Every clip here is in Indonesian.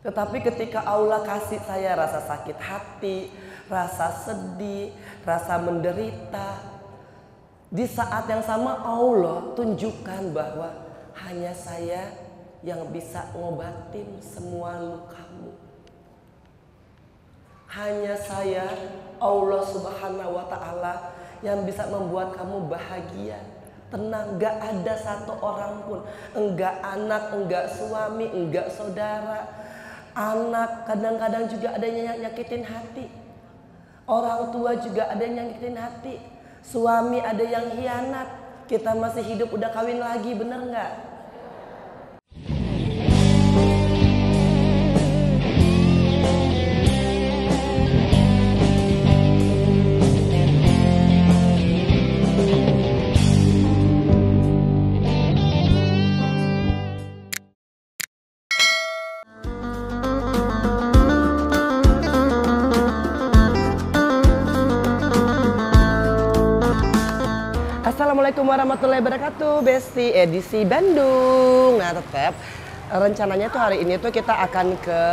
Tetapi ketika Allah kasih saya rasa sakit hati, rasa sedih, rasa menderita, di saat yang sama Allah tunjukkan bahwa hanya saya yang bisa ngobatin semua lukamu. Hanya saya, Allah Subhanahu wa Ta'ala, yang bisa membuat kamu bahagia, tenang. Gak ada satu orang pun, enggak anak, enggak suami, enggak saudara. Anak kadang-kadang juga ada yang nyakitin hati. Orang tua juga ada yang nyakitin hati. Suami ada yang hianat. Kita masih hidup udah kawin lagi, bener nggak? Assalamualaikum warahmatullahi wabarakatuh, Besti edisi Bandung. Nah, tetap rencananya tuh hari ini tuh kita akan ke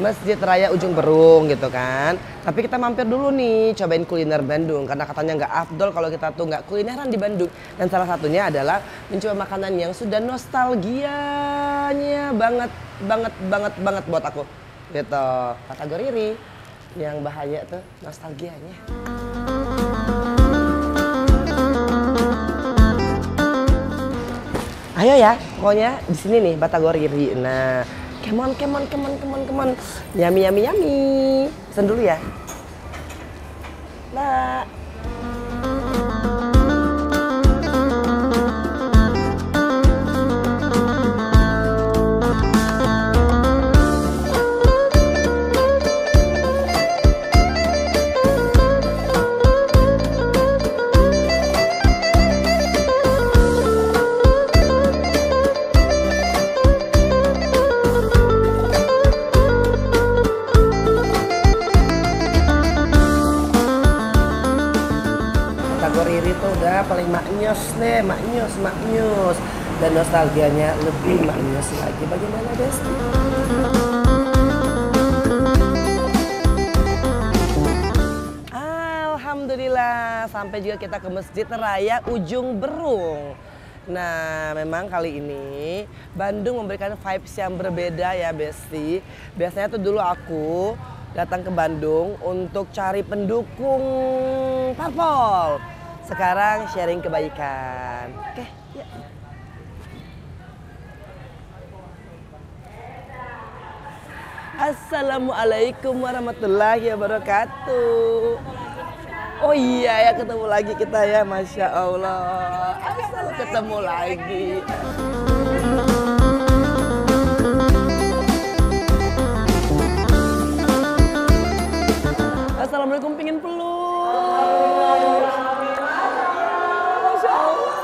Masjid Raya Ujung Berung gitu kan. Tapi kita mampir dulu nih, cobain kuliner Bandung karena katanya nggak afdol kalau kita tuh nggak kulineran di Bandung. Dan salah satunya adalah mencoba makanan yang sudah nostalgianya banget buat aku. Gitu. Kata Goriri, yang bahaya tuh nostalgianya. Ayo ya, pokoknya di sini nih Batagoriri. Nah, come on. Yummy. Pesen dulu ya. Nah. Batagoriri tuh udah paling maknyos nih, maknyos. Dan nostalgianya lebih maknyos lagi. Bagaimana, Besti? Alhamdulillah, sampai juga kita ke Masjid Raya Ujung Berung. Nah, memang kali ini Bandung memberikan vibes yang berbeda ya, Besti. Biasanya tuh dulu aku datang ke Bandung untuk cari pendukung parpol. Sekarang sharing kebaikan. Oke, yuk. Assalamualaikum warahmatullahi wabarakatuh. Oh iya ya, ketemu lagi kita ya, Masya Allah. Asal ketemu lagi. Assalamualaikum, pingin peluk. Masya Allah.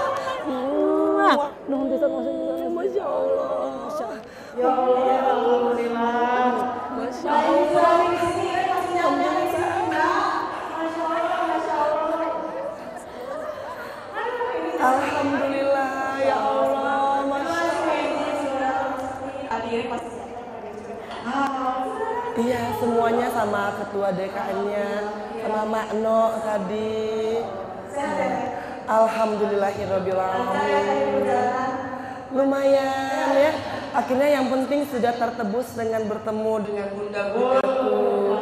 Nuhun pisan, Masya Allah. Ya Allah, alhamdulillah. Masya Allah. Alhamdulillah, ya Allah, Masya Allah. Iya, semuanya sama ketua DKN-nya, sama Makno tadi. Alhamdulillahirabbil alamin. Lumayan ya. Akhirnya yang penting sudah tertebus dengan bertemu dengan bunda-bundaku,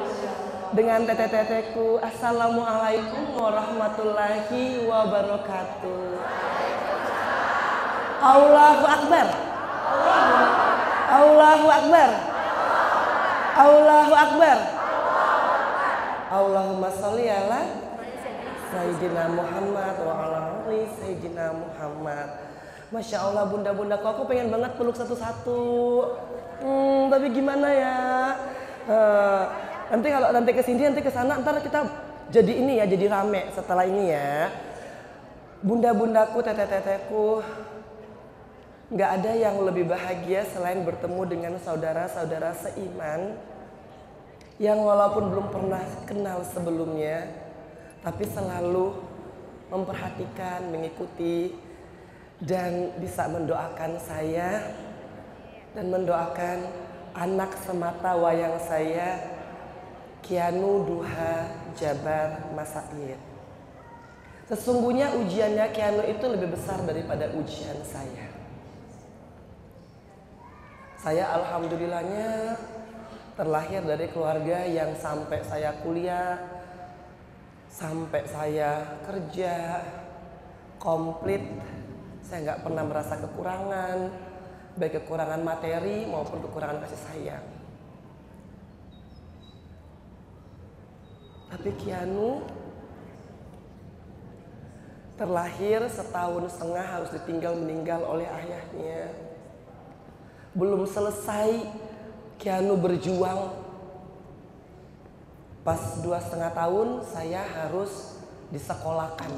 dengan tete-teteku. Assalamualaikum warahmatullahi wabarakatuh. Allahu Akbar. Allahu Akbar. Allahu Akbar. Allahumma sholli ala Sayyidina Muhammad wa ala ali Sayyidina Muhammad. Masya Allah, bunda-bunda kok aku pengen banget peluk satu-satu. Tapi gimana ya? Nanti kalau nanti kesini, nanti kesana, ntar kita jadi ini ya, jadi rame setelah ini ya. Bunda-bundaku, tete-teteku, nggak ada yang lebih bahagia selain bertemu dengan saudara-saudara seiman yang walaupun belum pernah kenal sebelumnya, tapi selalu memperhatikan, mengikuti, dan bisa mendoakan saya dan mendoakan anak semata wayang saya, Kianu Duha Jabar Masaid. Sesungguhnya ujiannya Kianu itu lebih besar daripada ujian saya. Saya alhamdulillahnya terlahir dari keluarga yang sampai saya kuliah, sampai saya kerja, komplit, saya nggak pernah merasa kekurangan, baik kekurangan materi maupun kekurangan kasih sayang. Tapi Kianu terlahir setahun setengah harus ditinggal meninggal oleh ayahnya. Belum selesai Kianu berjuang, pas 2,5 tahun saya harus disekolahkan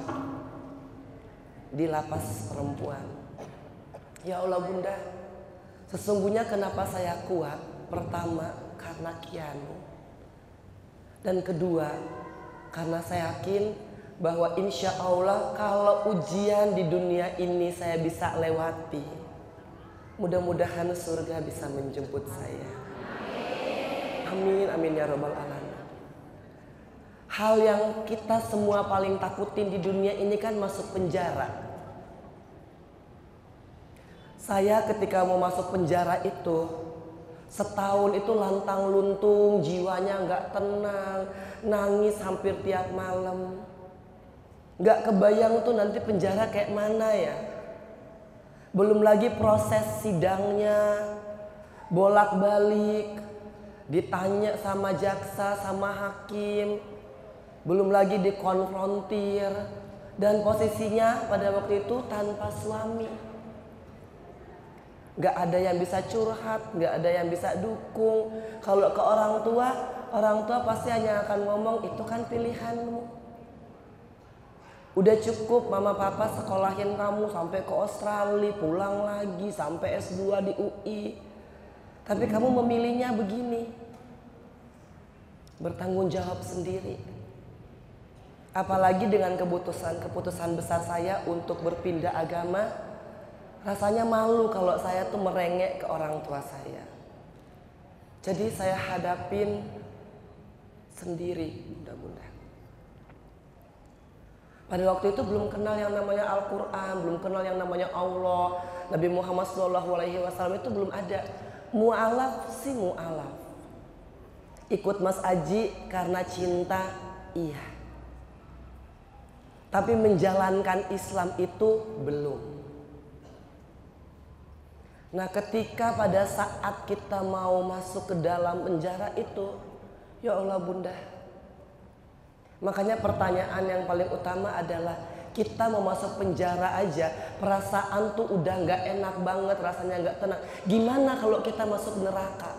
di lapas perempuan. Ya Allah Bunda, sesungguhnya kenapa saya kuat? Pertama karena Kianu, dan kedua karena saya yakin bahwa insya Allah kalau ujian di dunia ini saya bisa lewati, mudah-mudahan surga bisa menjemput saya. Amin, amin ya robbal alamin. Hal yang kita semua paling takutin di dunia ini kan masuk penjara. Saya ketika mau masuk penjara itu, setahun itu lantang luntung, jiwanya nggak tenang, nangis hampir tiap malam. Nggak kebayang tuh nanti penjara kayak mana ya. Belum lagi proses sidangnya, bolak-balik, ditanya sama jaksa, sama hakim, belum lagi dikonfrontir, dan posisinya pada waktu itu tanpa suami. Gak ada yang bisa curhat, gak ada yang bisa dukung. Kalau ke orang tua pasti hanya akan ngomong, itu kan pilihanmu. Udah cukup mama papa sekolahin kamu sampai ke Australia, pulang lagi sampai S2 di UI. Tapi kamu memilihnya begini. Bertanggung jawab sendiri. Apalagi dengan keputusan besar saya untuk berpindah agama. Rasanya malu kalau saya tuh merengek ke orang tua saya. Jadi saya hadapin sendiri, mudah-mudahan. Pada waktu itu belum kenal yang namanya Al-Quran, belum kenal yang namanya Allah. Nabi Muhammad SAW itu belum ada. Mu'alaf sih mu'alaf. Ikut Mas Aji karena cinta, iya. Tapi menjalankan Islam itu belum. Nah ketika pada saat kita mau masuk ke dalam penjara itu, ya Allah Bunda. Makanya pertanyaan yang paling utama adalah kita mau masuk penjara aja perasaan tuh udah nggak enak banget, rasanya nggak tenang. Gimana kalau kita masuk neraka?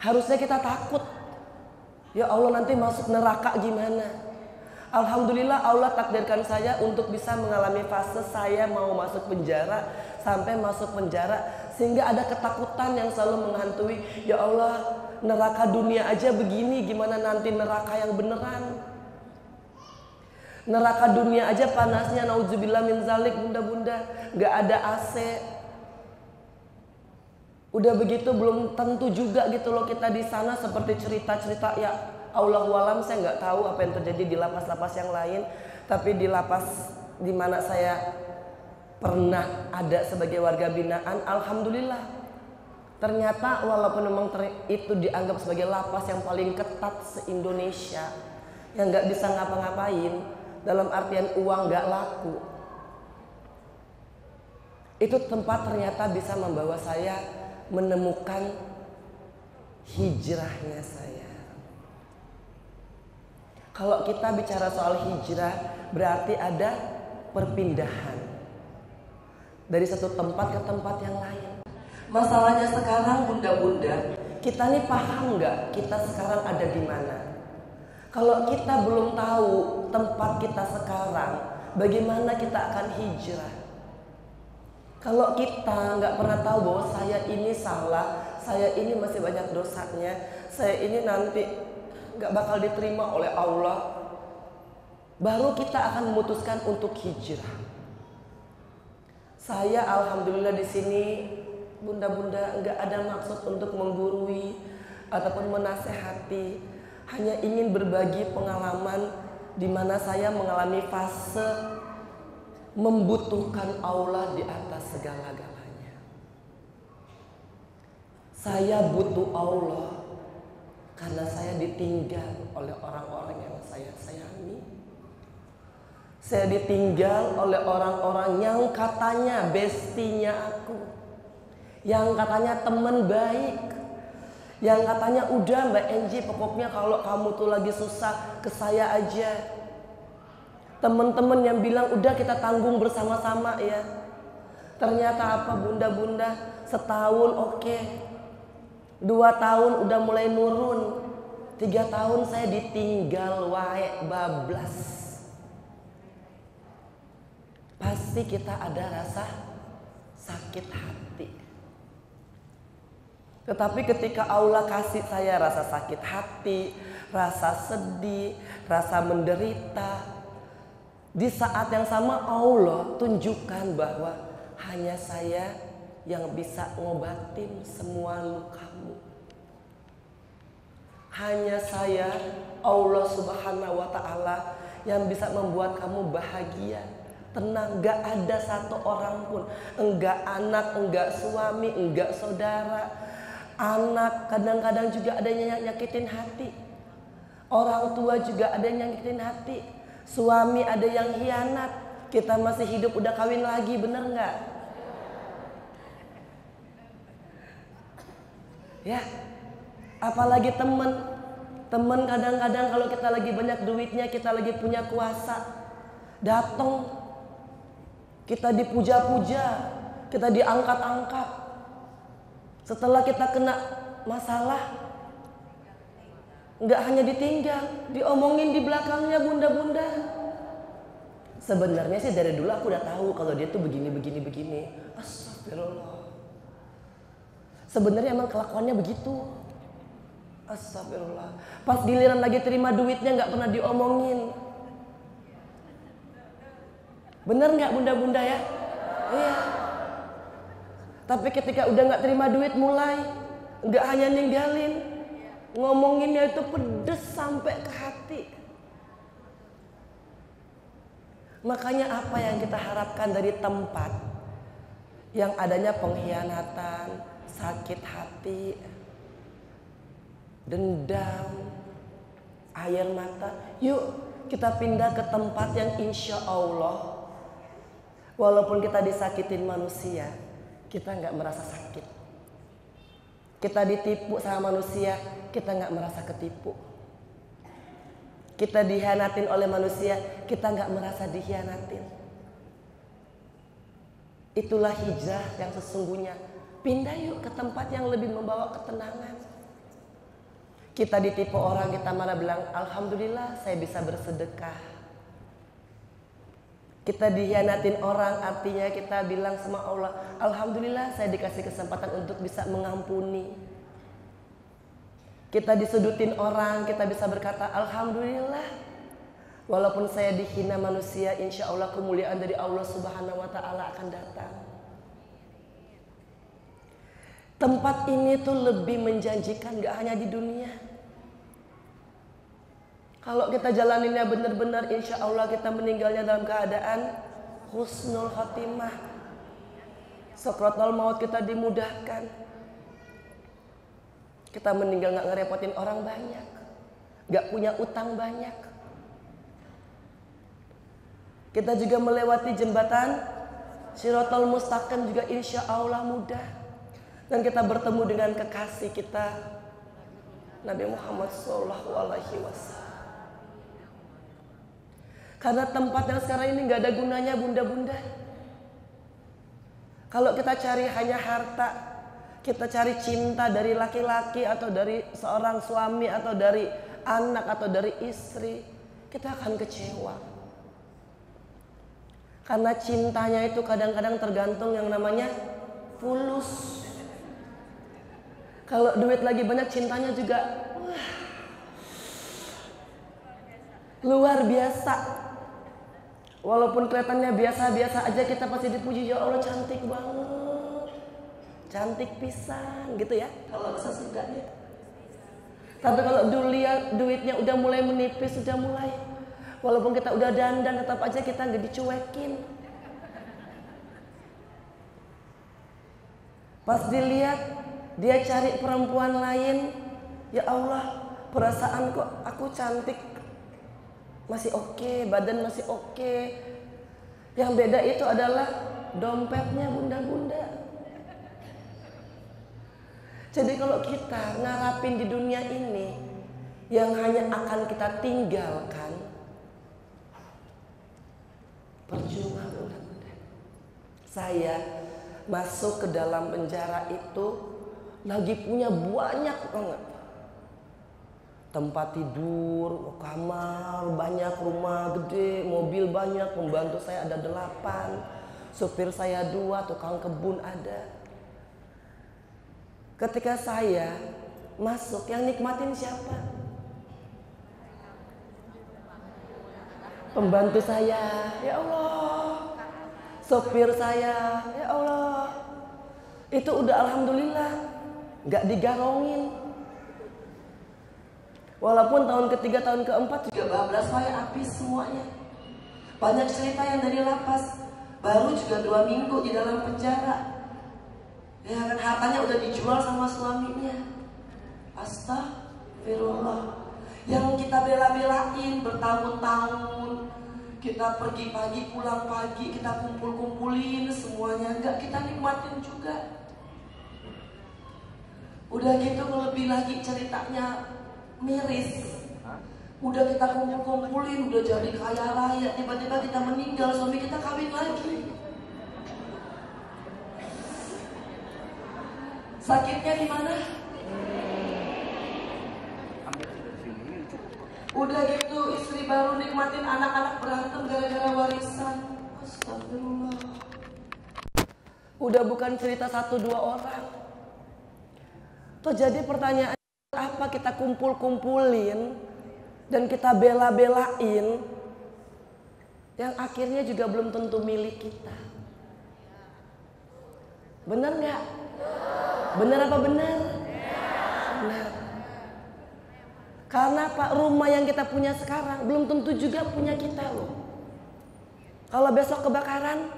Harusnya kita takut. Ya Allah nanti masuk neraka gimana? Alhamdulillah Allah takdirkan saya untuk bisa mengalami fase saya mau masuk penjara sampai masuk penjara, sehingga ada ketakutan yang selalu menghantui. Ya Allah, neraka dunia aja begini, gimana nanti neraka yang beneran? Neraka dunia aja panasnya, nauzubillah min zalik, bunda-bunda, gak ada AC. Udah begitu belum tentu juga gitu loh kita di sana, seperti cerita-cerita ya Allahu alam, saya nggak tahu apa yang terjadi di lapas-lapas yang lain, tapi di lapas di mana saya pernah ada sebagai warga binaan, alhamdulillah. Ternyata walaupun memang itu dianggap sebagai lapas yang paling ketat se-Indonesia, yang nggak bisa ngapa-ngapain, dalam artian uang nggak laku, itu tempat ternyata bisa membawa saya menemukan hijrahnya saya. Kalau kita bicara soal hijrah, berarti ada perpindahan dari satu tempat ke tempat yang lain. Masalahnya sekarang bunda-bunda, kita nih paham nggak kita sekarang ada di mana? Kalau kita belum tahu tempat kita sekarang, bagaimana kita akan hijrah? Kalau kita nggak pernah tahu bahwa saya ini salah, saya ini masih banyak dosanya, saya ini nanti nggak bakal diterima oleh Allah, baru kita akan memutuskan untuk hijrah. Saya alhamdulillah di sini Bunda-bunda enggak ada maksud untuk menggurui ataupun menasehati, hanya ingin berbagi pengalaman di mana saya mengalami fase membutuhkan Allah di atas segala-galanya. Saya butuh Allah karena saya ditinggal oleh orang-orang yang saya sayangi. Saya ditinggal oleh orang-orang yang katanya bestinya aku, yang katanya teman baik, yang katanya udah Mbak Enji pokoknya kalau kamu tuh lagi susah ke saya aja. Teman-teman yang bilang udah kita tanggung bersama-sama ya. Ternyata apa bunda-bunda, setahun oke, 2 tahun udah mulai nurun, 3 tahun saya ditinggal wae bablas. Pasti kita ada rasa sakit hati. Tetapi ketika Allah kasih saya rasa sakit hati, rasa sedih, rasa menderita, di saat yang sama Allah tunjukkan bahwa hanya saya yang bisa ngobatin semua lukamu. Hanya saya, Allah Subhanahu wa Ta'ala, yang bisa membuat kamu bahagia, tenang. Gak ada satu orang pun, enggak anak, enggak suami, enggak saudara. Anak kadang-kadang juga ada yang nyakitin hati. Orang tua juga ada yang nyakitin hati. Suami ada yang hianat. Kita masih hidup udah kawin lagi, bener nggak? Ya, apalagi temen kadang-kadang kalau kita lagi banyak duitnya, kita lagi punya kuasa, datang, kita dipuja-puja, kita diangkat-angkat. Setelah kita kena masalah, nggak hanya ditinggal, diomongin di belakangnya bunda-bunda. Sebenarnya sih dari dulu aku udah tahu kalau dia tuh begini. Astagfirullah. Sebenarnya emang kelakuannya begitu. Astagfirullah. Pas giliran lagi terima duitnya nggak pernah diomongin. Bener nggak bunda-bunda ya? Iya. Tapi ketika udah nggak terima duit mulai nggak hanya ninggalin, ngomonginnya itu pedes sampai ke hati. Makanya apa yang kita harapkan dari tempat yang adanya pengkhianatan, sakit hati, dendam, air mata, yuk kita pindah ke tempat yang insya Allah walaupun kita disakitin manusia, kita nggak merasa sakit. Kita ditipu sama manusia, kita nggak merasa ketipu. Kita dihianatin oleh manusia, kita nggak merasa dihianatin. Itulah hijrah yang sesungguhnya. Pindah yuk ke tempat yang lebih membawa ketenangan. Kita ditipu orang, kita malah bilang alhamdulillah saya bisa bersedekah. Kita dihianatin orang, artinya kita bilang sama Allah, alhamdulillah saya dikasih kesempatan untuk bisa mengampuni. Kita disudutin orang, kita bisa berkata alhamdulillah. Walaupun saya dihina manusia, insya Allah kemuliaan dari Allah Subhanahu wa Ta'ala akan datang. Tempat ini tuh lebih menjanjikan, gak hanya di dunia. Kalau kita jalaninnya benar-benar, insya Allah kita meninggalnya dalam keadaan husnul khotimah. Sakratul maut kita dimudahkan. Kita meninggal gak ngerepotin orang banyak, gak punya utang banyak. Kita juga melewati jembatan Shiratal Mustaqim juga insya Allah mudah. Dan kita bertemu dengan kekasih kita Nabi Muhammad SAW. Karena tempat yang sekarang ini gak ada gunanya bunda-bunda. Kalau kita cari hanya harta, kita cari cinta dari laki-laki atau dari seorang suami atau dari anak atau dari istri, kita akan kecewa. Karena cintanya itu kadang-kadang tergantung yang namanya fulus. Kalau duit lagi banyak, cintanya juga luar biasa. Walaupun kelihatannya biasa-biasa aja, kita pasti dipuji, ya Allah cantik banget. cantik pisan gitu ya kalau sesudahnya. Tapi kalau duitnya udah mulai menipis, sudah mulai, walaupun kita udah dandan tetap aja kita nggak dicuekin. Pas dilihat dia cari perempuan lain, ya Allah, perasaan kok aku cantik masih oke, badan masih oke. Yang beda itu adalah dompetnya bunda-bunda. Jadi kalau kita ngarapin di dunia ini yang hanya akan kita tinggalkan, percuma bunda-bunda. Saya masuk ke dalam penjara itu lagi punya banyak banget. Tempat tidur, kamar, banyak, rumah gede, mobil banyak, pembantu saya ada 8, supir saya 2, tukang kebun ada. Ketika saya masuk, yang nikmatin siapa? Pembantu saya, ya Allah. Sopir saya, ya Allah. Itu udah alhamdulillah, gak digarongin. Walaupun tahun ketiga, tahun keempat juga bablas saya habis semuanya. Banyak cerita yang dari lapas, baru juga 2 minggu di dalam penjara. Ya kan hartanya udah dijual sama suaminya. Astagfirullah. Yang kita bela-belain bertahun-tahun, kita pergi pagi pulang pagi, kita kumpul-kumpulin semuanya, enggak kita nikmatin juga. Udah gitu lebih lagi ceritanya miris. Udah kita kumpul-kumpulin, udah jadi kaya raya, tiba-tiba kita meninggal, suami kita kawin lagi. Sakitnya di mana? Udah gitu istri baru nikmatin anak-anak berantem gara-gara warisan. Astagfirullah. Udah bukan cerita 1-2 orang. Tuh jadi pertanyaan, apa kita kumpul-kumpulin dan kita bela-belain yang akhirnya juga belum tentu milik kita. Bener nggak? Bener apa bener? Bener. Karena Pak, rumah yang kita punya sekarang belum tentu juga punya kita loh. Kalau besok kebakaran,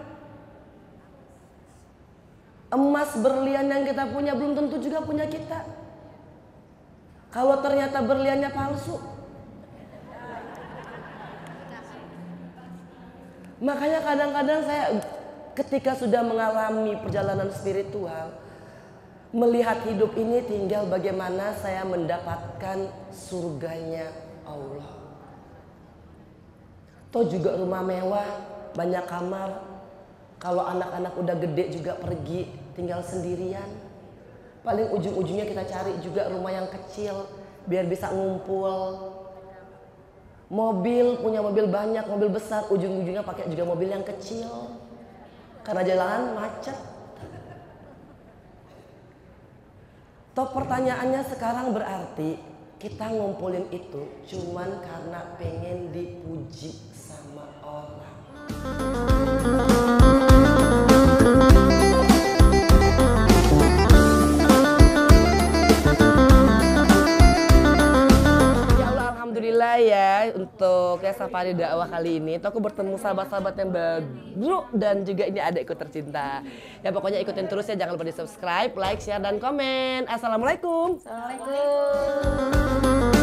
emas berlian yang kita punya belum tentu juga punya kita. Kalau ternyata berliannya palsu, makanya kadang-kadang saya ketika sudah mengalami perjalanan spiritual, melihat hidup ini tinggal bagaimana saya mendapatkan surganya Allah. Toh juga rumah mewah, banyak kamar. Kalau anak-anak udah gede juga pergi tinggal sendirian. Paling ujung-ujungnya kita cari juga rumah yang kecil biar bisa ngumpul. Mobil, punya mobil banyak, mobil besar, ujung-ujungnya pakai juga mobil yang kecil. Karena jalanan macet. Toh pertanyaannya sekarang berarti kita ngumpulin itu cuman karena pengen dipuji sama orang. Ya Allah, alhamdulillah ya untuk ya safari dakwah kali ini. Tuh aku bertemu sahabat-sahabat yang baru dan juga ini adikku tercinta. Ya pokoknya ikutin terus ya, jangan lupa di subscribe, like, share, dan komen. Assalamualaikum. Assalamualaikum.